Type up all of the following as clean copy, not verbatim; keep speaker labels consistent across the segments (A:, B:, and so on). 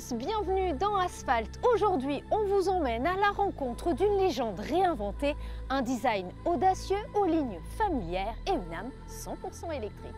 A: tous, bienvenue dans Asphalte. Aujourd'hui, on vous emmène à la rencontre d'une légende réinventée, un design audacieux aux lignes familières et une âme 100% électrique.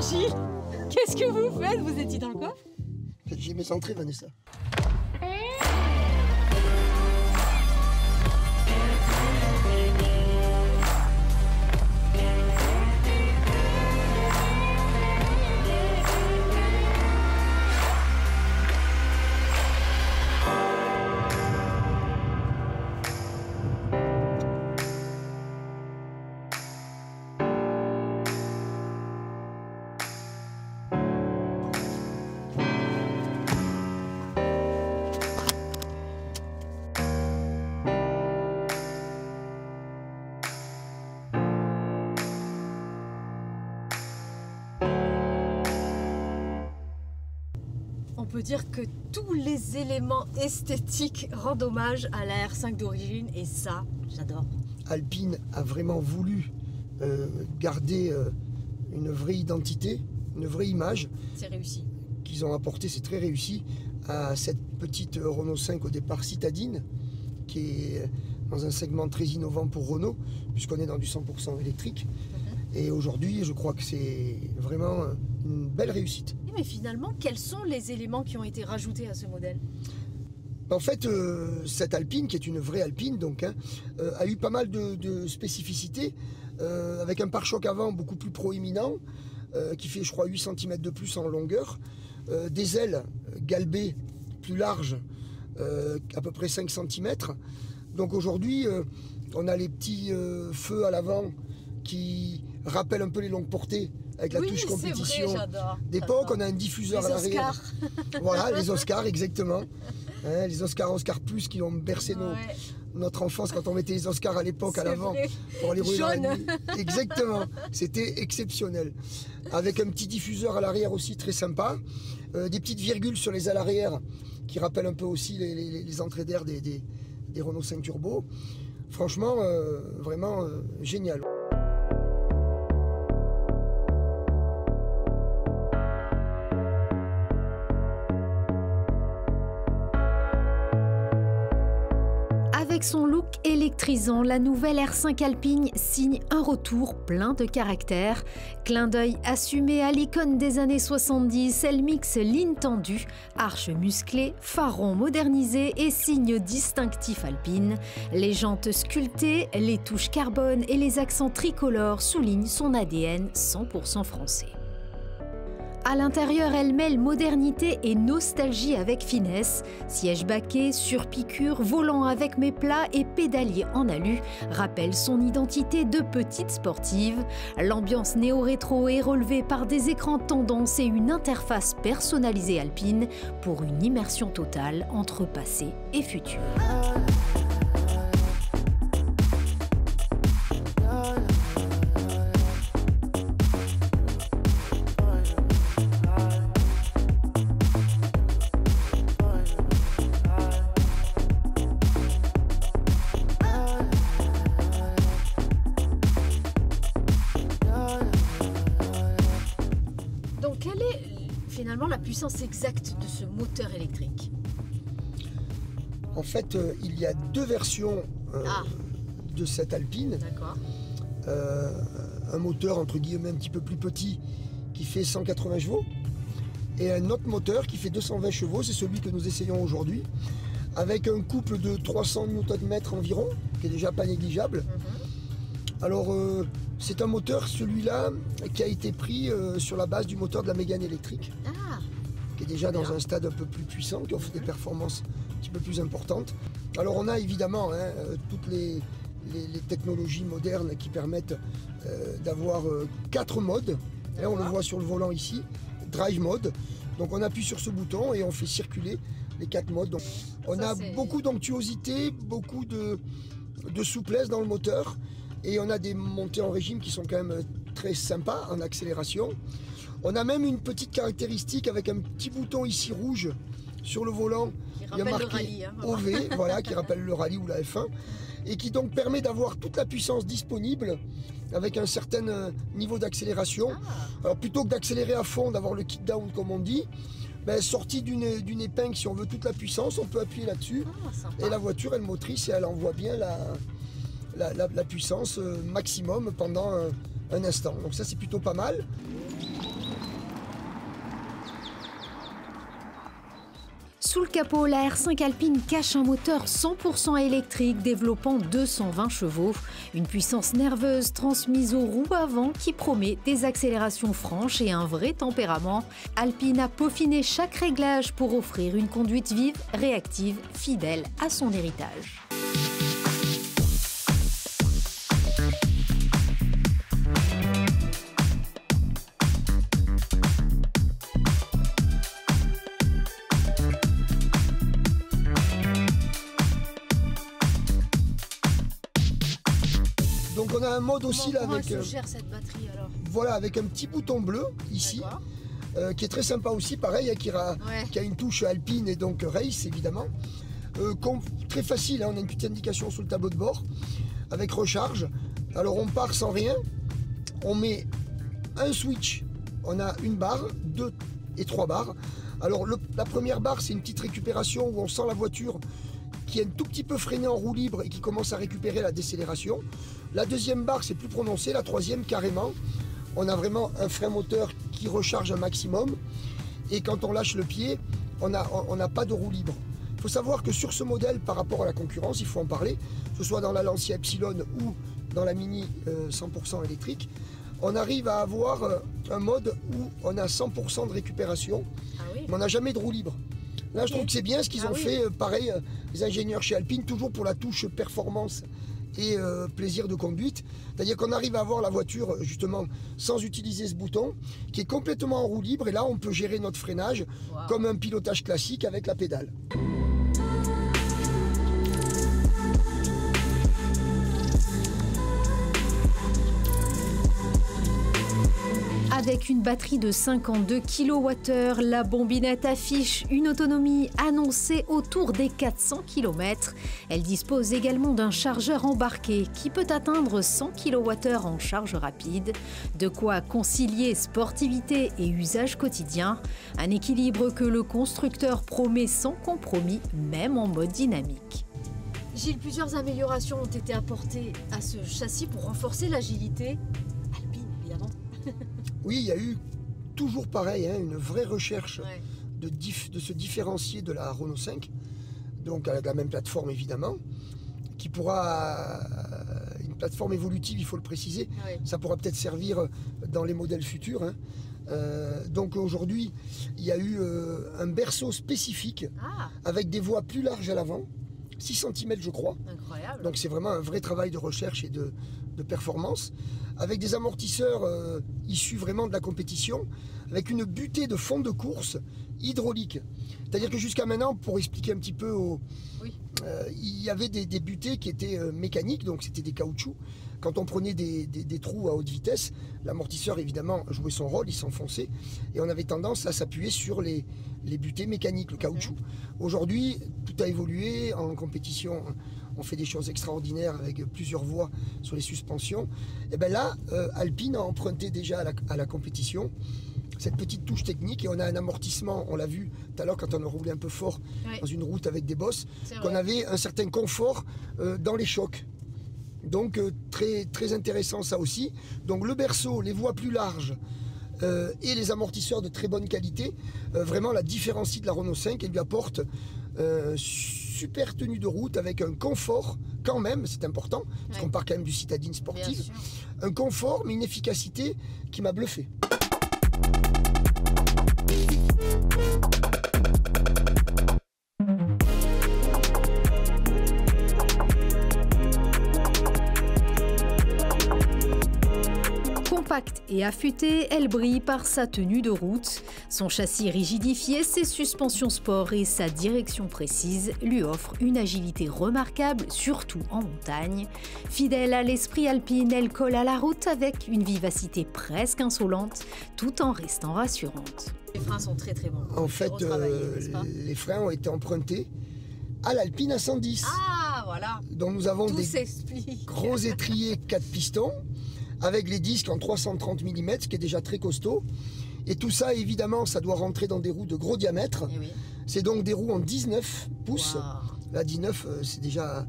B: Gilles, qu'est-ce que vous faites? Vous étiez dans le coffre?
C: J'ai mes entrées, Vanessa.
B: On peut dire que tous les éléments esthétiques rendent hommage à la R5 d'origine et ça, j'adore.
C: Alpine a vraiment voulu garder une vraie identité, une vraie image.
B: C'est réussi.
C: Qu'ils ont apporté, c'est très réussi, à cette petite Renault 5 au départ citadine, qui est dans un segment très innovant pour Renault, puisqu'on est dans du 100% électrique. Et aujourd'hui, je crois que c'est vraiment une belle réussite.
B: Mais finalement, quels sont les éléments qui ont été rajoutés à ce modèle?
C: En fait, cette Alpine, qui est une vraie Alpine, donc, a eu pas mal de spécificités, avec un pare-choc avant beaucoup plus proéminent, qui fait, je crois, 8 cm de plus en longueur, des ailes galbées plus larges, à peu près 5 cm. Donc aujourd'hui, on a les petits feux à l'avant qui rappellent un peu les longues portées, avec la touche compétition d'époque. On a un diffuseur à l'arrière. Voilà, les Oscars, exactement. Hein, les Oscars Plus qui ont bercé notre enfance quand on mettait les Oscars à l'époque à l'avant pour aller rouler dans la nuit. Exactement, c'était exceptionnel. Avec un petit diffuseur à l'arrière aussi très sympa. Des petites virgules sur les ailes arrière qui rappellent un peu aussi les entrées d'air des Renault 5 Turbo. Franchement, vraiment génial.
A: Avec son look électrisant, la nouvelle R5 Alpine signe un retour plein de caractère. Clin d'œil assumé à l'icône des années 70, elle mixe ligne tendue, arches musclées, phare rond modernisé et signes distinctifs alpines. Les jantes sculptées, les touches carbone et les accents tricolores soulignent son ADN 100% français. À l'intérieur, elle mêle modernité et nostalgie avec finesse. Siège baquet, surpiqûre, volant avec méplats et pédalier en alu rappellent son identité de petite sportive. L'ambiance néo-rétro est relevée par des écrans tendance et une interface personnalisée alpine pour une immersion totale entre passé et futur.
B: Quelle est finalement la puissance exacte de ce moteur électrique?
C: En fait, il y a deux versions de cette Alpine.
B: D'accord.
C: Un moteur entre guillemets un petit peu plus petit qui fait 180 chevaux et un autre moteur qui fait 220 chevaux, c'est celui que nous essayons aujourd'hui, avec un couple de 300 Nm environ, qui est déjà pas négligeable. Alors c'est un moteur, celui-là, qui a été pris sur la base du moteur de la Mégane électrique, qui est déjà dans un stade un peu plus puissant, qui offre des performances un petit peu plus importantes. Alors on a évidemment toutes les technologies modernes qui permettent d'avoir 4 modes Là, on le voit sur le volant ici, Drive Mode. Donc on appuie sur ce bouton et on fait circuler les 4 modes. Donc, on a beaucoup d'onctuosité, beaucoup de souplesse dans le moteur. Et on a des montées en régime qui sont quand même très sympas en accélération. On a même une petite caractéristique avec un petit bouton ici rouge sur le volant.
B: Il y a marqué le rallye, hein,
C: OV, voilà, qui rappelle le rallye ou la F1. Et qui donc permet d'avoir toute la puissance disponible avec un certain niveau d'accélération. Alors plutôt que d'accélérer à fond, d'avoir le kick-down comme on dit, ben, sorti d'une épingle, si on veut toute la puissance, on peut appuyer là-dessus. Et la voiture, elle motrice et elle envoie bien la puissance maximum pendant un instant. Donc ça, c'est plutôt pas mal.
A: Sous le capot, la R5 Alpine cache un moteur 100% électrique développant 220 chevaux. Une puissance nerveuse transmise aux roues avant qui promet des accélérations franches et un vrai tempérament. Alpine a peaufiné chaque réglage pour offrir une conduite vive, réactive, fidèle à son héritage.
C: Donc on a un mode aussi là
B: comment
C: avec,
B: elle se gère cette batterie alors?
C: Voilà, avec un petit bouton bleu ici, qui est très sympa aussi, pareil, qui a une touche Alpine et donc Race évidemment. Très facile, hein, on a une petite indication sur le tableau de bord avec recharge. Alors on part sans rien, on met un switch, on a une barre, 2 et 3 barres. Alors la première barre, c'est une petite récupération où on sent la voiture qui est un tout petit peu freinée en roue libre et qui commence à récupérer la décélération. La deuxième barre, c'est plus prononcé, la troisième carrément. On a vraiment un frein moteur qui recharge un maximum. Et quand on lâche le pied, on n'a pas de roue libre. Il faut savoir que sur ce modèle, par rapport à la concurrence, il faut en parler, que ce soit dans la Lancia Epsilon ou dans la Mini 100% électrique, on arrive à avoir un mode où on a 100% de récupération, mais on n'a jamais de roue libre. Là, je trouve que c'est bien ce qu'ils ont fait, pareil, les ingénieurs chez Alpine, toujours pour la touche performance et plaisir de conduite. C'est-à-dire qu'on arrive à avoir la voiture, justement, sans utiliser ce bouton, qui est complètement en roue libre. Et là, on peut gérer notre freinage comme un pilotage classique avec la pédale.
A: Avec une batterie de 52 kWh, la bombinette affiche une autonomie annoncée autour des 400 km. Elle dispose également d'un chargeur embarqué qui peut atteindre 100 kWh en charge rapide. De quoi concilier sportivité et usage quotidien. Un équilibre que le constructeur promet sans compromis, même en mode dynamique.
B: Gilles, plusieurs améliorations ont été apportées à ce châssis pour renforcer l'agilité. Alpine, évidemment.
C: Oui, il y a eu toujours pareil, hein, une vraie recherche de se différencier de la Renault 5, donc avec la même plateforme évidemment, qui pourra, une plateforme évolutive, il faut le préciser, ça pourra peut-être servir dans les modèles futurs. Hein. Donc aujourd'hui, il y a eu un berceau spécifique avec des voies plus larges à l'avant, 6 cm je crois.
B: Incroyable.
C: Donc c'est vraiment un vrai travail de recherche et de performance, avec des amortisseurs issus vraiment de la compétition, avec une butée de fond de course hydraulique. C'est-à-dire que jusqu'à maintenant, pour expliquer un petit peu, il y avait des butées qui étaient mécaniques, donc c'était des caoutchoucs. Quand on prenait des trous à haute vitesse, l'amortisseur évidemment jouait son rôle, il s'enfonçait, et on avait tendance à s'appuyer sur les butées mécaniques, le caoutchouc. Aujourd'hui, tout a évolué en compétition. On fait des choses extraordinaires avec plusieurs voies sur les suspensions. Et bien là, Alpine a emprunté déjà à la compétition cette petite touche technique et on a un amortissement, on l'a vu tout à l'heure quand on a roulé un peu fort dans une route avec des bosses, qu'on avait un certain confort dans les chocs. Donc très, très intéressant ça aussi. Donc le berceau, les voies plus larges et les amortisseurs de très bonne qualité, vraiment la différencie de la Renault 5 et lui apporte super tenue de route avec un confort quand même, c'est important, parce qu'on part quand même du citadine sportive. Un confort mais une efficacité qui m'a bluffé.
A: Compacte et affûtée, elle brille par sa tenue de route. Son châssis rigidifié, ses suspensions sport et sa direction précise lui offrent une agilité remarquable, surtout en montagne. Fidèle à l'esprit alpine, elle colle à la route avec une vivacité presque insolente, tout en restant rassurante.
B: Les freins sont très bons.
C: En fait, les freins ont été empruntés à l'Alpine à 110.
B: Ah, voilà.
C: Donc nous avons des gros étriers 4 pistons avec les disques en 330 mm, ce qui est déjà très costaud. Et tout ça, évidemment, ça doit rentrer dans des roues de gros diamètre.
B: Eh oui.
C: C'est donc des roues en 19 pouces.
B: Wow.
C: La 19, c'est déjà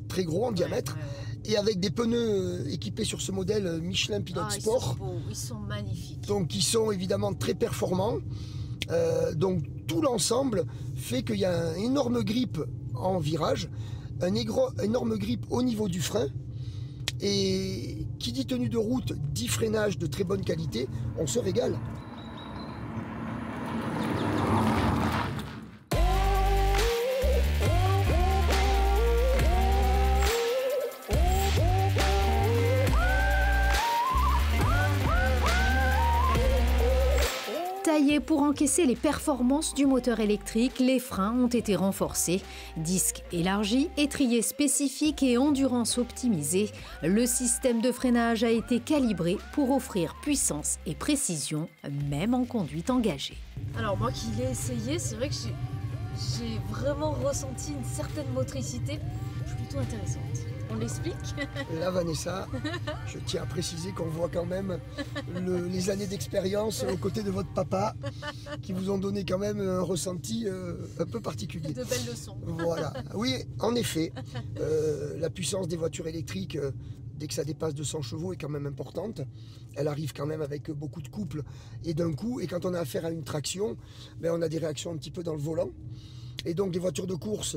C: très gros en diamètre.
B: Ouais.
C: Et avec des pneus équipés sur ce modèle Michelin Pilot Sport.
B: Ils sont beaux, ils sont magnifiques.
C: Donc ils sont évidemment très performants. Donc tout l'ensemble fait qu'il y a un énorme grip en virage, un énorme grip au niveau du frein. Et qui dit tenue de route, dit freinage de très bonne qualité, on se régale.
A: Taillés pour encaisser les performances du moteur électrique, les freins ont été renforcés. Disques élargis, étriers spécifiques et endurance optimisée, le système de freinage a été calibré pour offrir puissance et précision, même en conduite engagée.
B: Alors moi qui l'ai essayé, c'est vrai que j'ai vraiment ressenti une certaine motricité plutôt intéressante. On l'explique?
C: Là, Vanessa, je tiens à préciser qu'on voit quand même les années d'expérience aux côtés de votre papa qui vous ont donné quand même un ressenti un peu particulier.
B: De belles leçons.
C: Voilà. Oui, en effet, la puissance des voitures électriques, dès que ça dépasse 200 chevaux, est quand même importante. Elle arrive quand même avec beaucoup de couple et d'un coup. Et quand on a affaire à une traction, ben, on a des réactions un petit peu dans le volant. Et donc les voitures de course,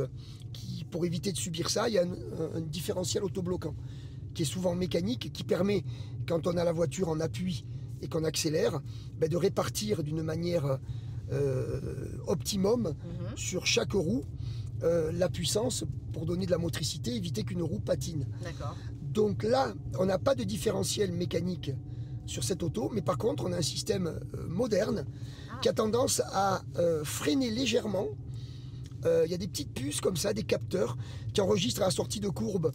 C: pour éviter de subir ça, il y a un différentiel autobloquant qui est souvent mécanique, qui permet, quand on a la voiture en appui et qu'on accélère, ben, de répartir d'une manière optimum sur chaque roue la puissance pour donner de la motricité, éviter qu'une roue patine. Donc là, on n'a pas de différentiel mécanique sur cette auto, mais par contre, on a un système moderne qui a tendance à freiner légèrement. Il y a des petites puces comme ça, des capteurs qui enregistrent à la sortie de courbe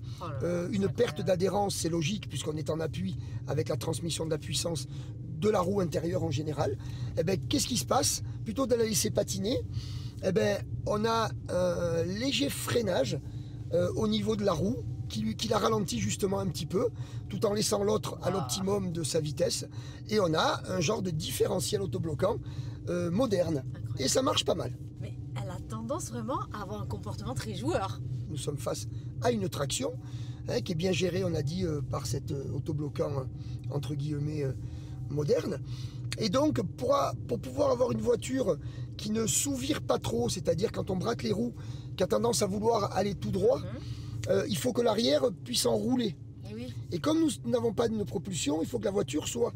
C: une perte d'adhérence. C'est logique puisqu'on est en appui avec la transmission de la puissance de la roue intérieure en général. Et ben, qu'est-ce qui se passe? Plutôt de la laisser patiner, eh ben, on a un léger freinage au niveau de la roue qui la ralentit justement un petit peu tout en laissant l'autre à l'optimum de sa vitesse. Et on a un genre de différentiel autobloquant moderne. Incroyable. Et ça marche pas mal.
B: Mais elle a tendance vraiment à avoir un comportement très joueur.
C: Nous sommes face à une traction qui est bien gérée, on a dit, par cet autobloquant entre guillemets moderne. Et donc pour pouvoir avoir une voiture qui ne sous-vire pas trop, c'est-à-dire quand on braque les roues, qui a tendance à vouloir aller tout droit, il faut que l'arrière puisse enrouler. Et comme nous n'avons pas de propulsion, il faut que la voiture soit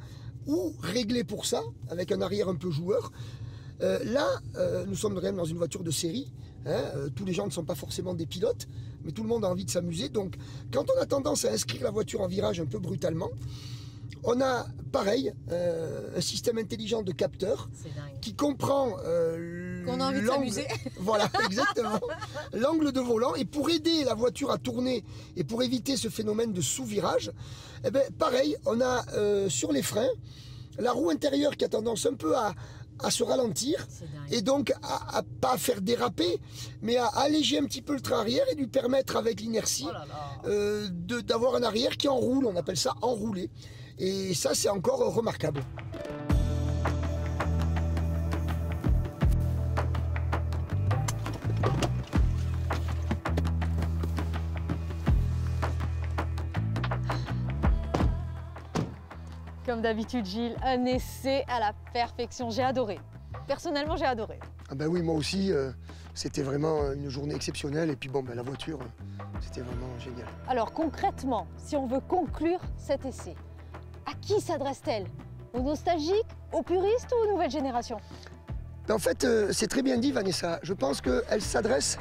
C: ou réglée pour ça, avec un arrière un peu joueur. Là, nous sommes quand même dans une voiture de série. Tous les gens ne sont pas forcément des pilotes, mais tout le monde a envie de s'amuser. Donc, quand on a tendance à inscrire la voiture en virage un peu brutalement, on a, pareil, un système intelligent de capteurs qui comprend
B: qu'on a envie de s'amuser.
C: Voilà, exactement. L'angle de volant. Et pour aider la voiture à tourner et pour éviter ce phénomène de sous-virage, eh ben, pareil, on a sur les freins la roue intérieure qui a tendance un peu à se ralentir et donc à pas faire déraper, mais à alléger un petit peu le train arrière et lui permettre avec l'inertie d'avoir un arrière qui enroule. On appelle ça enrouler. Et ça, c'est encore remarquable.
B: Comme d'habitude, Gilles, un essai à la perfection. J'ai adoré. Personnellement, j'ai adoré.
C: Ah ben oui, moi aussi, c'était vraiment une journée exceptionnelle. Et puis bon, ben, la voiture, c'était vraiment génial.
B: Alors concrètement, si on veut conclure cet essai, à qui s'adresse-t-elle? Aux nostalgiques, aux puristes ou aux nouvelles générations?
C: En fait, c'est très bien dit, Vanessa. Je pense qu'elle s'adresse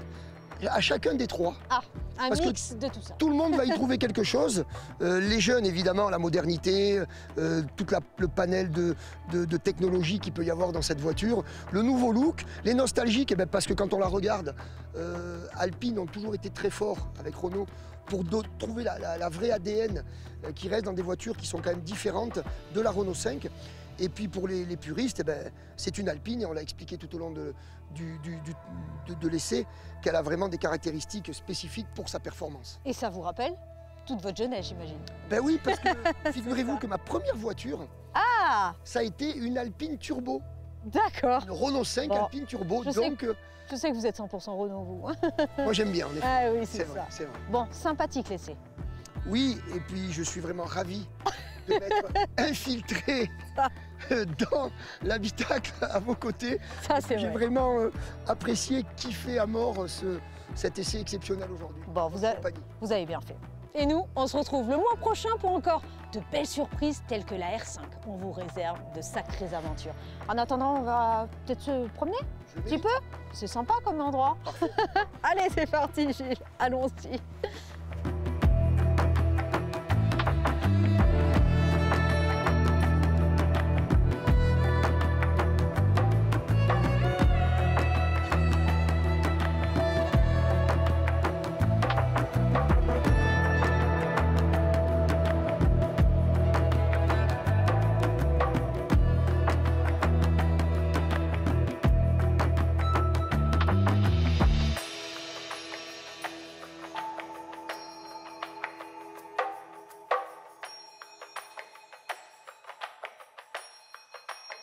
C: À chacun des trois.
B: Ah, un
C: Parce que
B: mix de tout ça.
C: Tout le monde va y trouver quelque chose. Les jeunes, évidemment, la modernité, tout le panel de technologie qu'il peut y avoir dans cette voiture. Le nouveau look. Les nostalgiques, eh bien, parce que quand on la regarde, Alpine ont toujours été très forts avec Renault pour trouver la vraie ADN qui reste dans des voitures qui sont quand même différentes de la Renault 5. Et puis pour les puristes, eh ben, c'est une Alpine, et on l'a expliqué tout au long de l'essai, qu'elle a vraiment des caractéristiques spécifiques pour sa performance.
B: Et ça vous rappelle toute votre jeunesse, j'imagine?
C: Ben oui, parce que figurez-vous que ma première voiture, ça a été une Alpine Turbo.
B: D'accord.
C: Une Renault 5
B: Bon,
C: Alpine Turbo,
B: je sais que vous êtes 100% Renault, vous.
C: moi j'aime bien, en effet.
B: Ah oui, c'est
C: vrai,
B: ça.
C: c'est vrai.
B: Bon, sympathique l'essai.
C: Oui, et puis je suis vraiment ravi de m'être infiltré dans l'habitacle à vos côtés.
B: Ça, c'est
C: J'ai
B: vrai.
C: vraiment apprécié, kiffé à mort cet essai exceptionnel aujourd'hui.
B: Bon, vous avez bien fait. Et nous, on se retrouve le mois prochain pour encore de belles surprises telles que la R5. On vous réserve de sacrées aventures. En attendant, on va peut-être se promener un petit peu. C'est sympa comme endroit. Allez, c'est parti, Gilles. Allons-y.